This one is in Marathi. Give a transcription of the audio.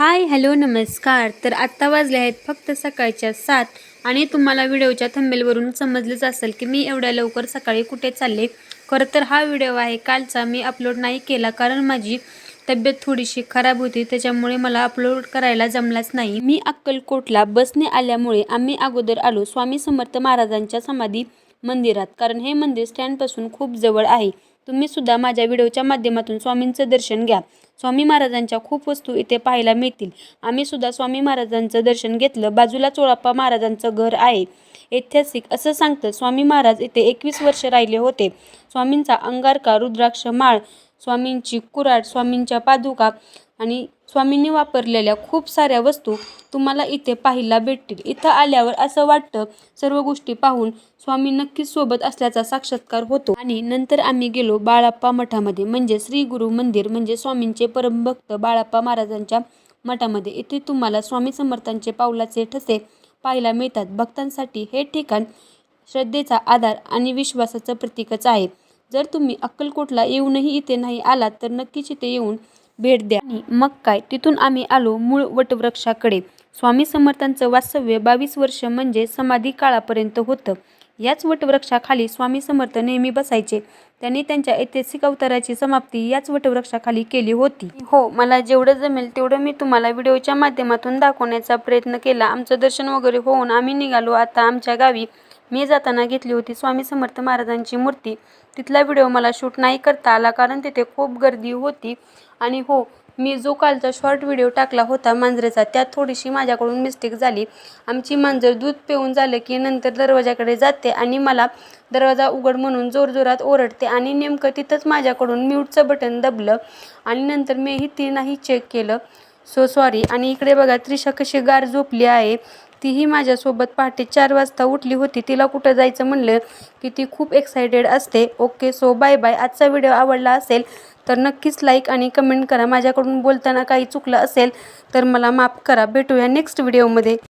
हाय हॅलो नमस्कार. तर आत्ता वाजले आहेत फक्त सकाळच्या 7 आणि तुम्हाला व्हिडिओच्या थंबनेलवरून समजलंच असेल की मी एवढ्या लवकर सकाळी कुठे चालले. खरं तर हा व्हिडिओ आहे कालचा, मी अपलोड नाही केला कारण माझी तब्येत थोडीशी खराब होती, त्याच्यामुळे मला अपलोड करायला जमलाच नाही. मी अक्कलकोटला बसने आल्यामुळे आम्ही अगोदर आलो स्वामी समर्थ महाराजांच्या समाधी मंदिरात, कारण हे मंदिर स्टँडपासून खूप जवळ आहे. तुम्ही सुद्धा माझ्या व्हिडिओच्या माध्यमातून स्वामींचं दर्शन घ्या. स्वामी महाराजांच्या खूप वस्तू इथे पाहायला मिळतील. आम्ही सुद्धा स्वामी महाराजांचं दर्शन घेतलं. बाजूला चोळाप्पा महाराजांचं घर आहे. ऐतिहासिक असं सांगतं स्वामी महाराज इथे 21 वर्ष राहिले होते. स्वामींचा अंगारका, रुद्राक्ष माळ, स्वामींची कुऱ्हाड, स्वामींच्या पादुका आणि स्वामींनी वापरलेल्या खूप साऱ्या वस्तू तुम्हाला इथे पाहायला भेटतील. इथं आल्यावर असं वाटतं सर्व गोष्टी पाहून स्वामी नक्कीच सोबत असल्याचा साक्षात्कार होतो. आणि नंतर आम्ही गेलो बाळाप्पा मठामध्ये, म्हणजे श्री गुरु मंदिर, म्हणजे स्वामींचे परमभक्त बाळाप्पा महाराजांच्या मठामध्ये. इथे तुम्हाला स्वामी समर्थांचे पावलाचे ठसे पाहायला मिळतात. भक्तांसाठी हे ठिकाण श्रद्धेचा आधार आणि विश्वासाचं प्रतीकच आहे. जर तुम्ही अक्कलकोटला येऊनही इथे नाही आलात तर नक्कीच इथे येऊन भेट द्या. आणि मग काय, तिथून आम्ही आलो मूळ वटवृक्षाकडे. स्वामी समर्थांचं वास्तव्य 22 वर्ष म्हणजे समाधी काळापर्यंत होतं. याच वटवृक्षाखाली स्वामी समर्थ नेहमी बसायचे. त्यांनी त्यांच्या ऐतिहासिक अवताराची समाप्ती याच वटवृक्षाखाली केली होती. हो, मला जेवढं जमेल तेवढं मी तुम्हाला व्हिडिओच्या माध्यमातून दाखवण्याचा प्रयत्न केला. आमचं दर्शन वगैरे होऊन आम्ही निघालो आता आमच्या गावी. मी जाताना घेतली होती स्वामी समर्थ महाराजांची मूर्ती. तिथला व्हिडिओ मला शूट नाही करता आला कारण तिथे खूप गर्दी होती. आणि हो, मी जो कालचा शॉर्ट व्हिडिओ टाकला होता मांजरेचा, त्यात थोडीशी माझ्याकडून मिस्टेक झाली. आमची मांजर दूध पिऊन झालं की नंतर दरवाजाकडे जाते आणि मला दरवाजा उघड म्हणून जोरजोरात ओरडते आणि नेमकं तिथंच माझ्याकडून म्यूटचं बटन दबलं आणि नंतर मीही ती नाही चेक केलं. So sorry. आणि इकडे बघा त्रिशा कशी गार झोपली आहे. तीही माझ्यासोबत पहाटे 4 वाजता उठली होती. तिला कुठं जायचं म्हणलं की ती खूप एक्सायटेड असते. Okay, so bye bye. आजचा व्हिडिओ आवडला असेल तर नक्कीच लाईक आणि कमेंट करा. माझ्याकडून बोलताना काही चुकलं असेल तर मला माफ करा. भेटूया नेक्स्ट व्हिडिओमध्ये.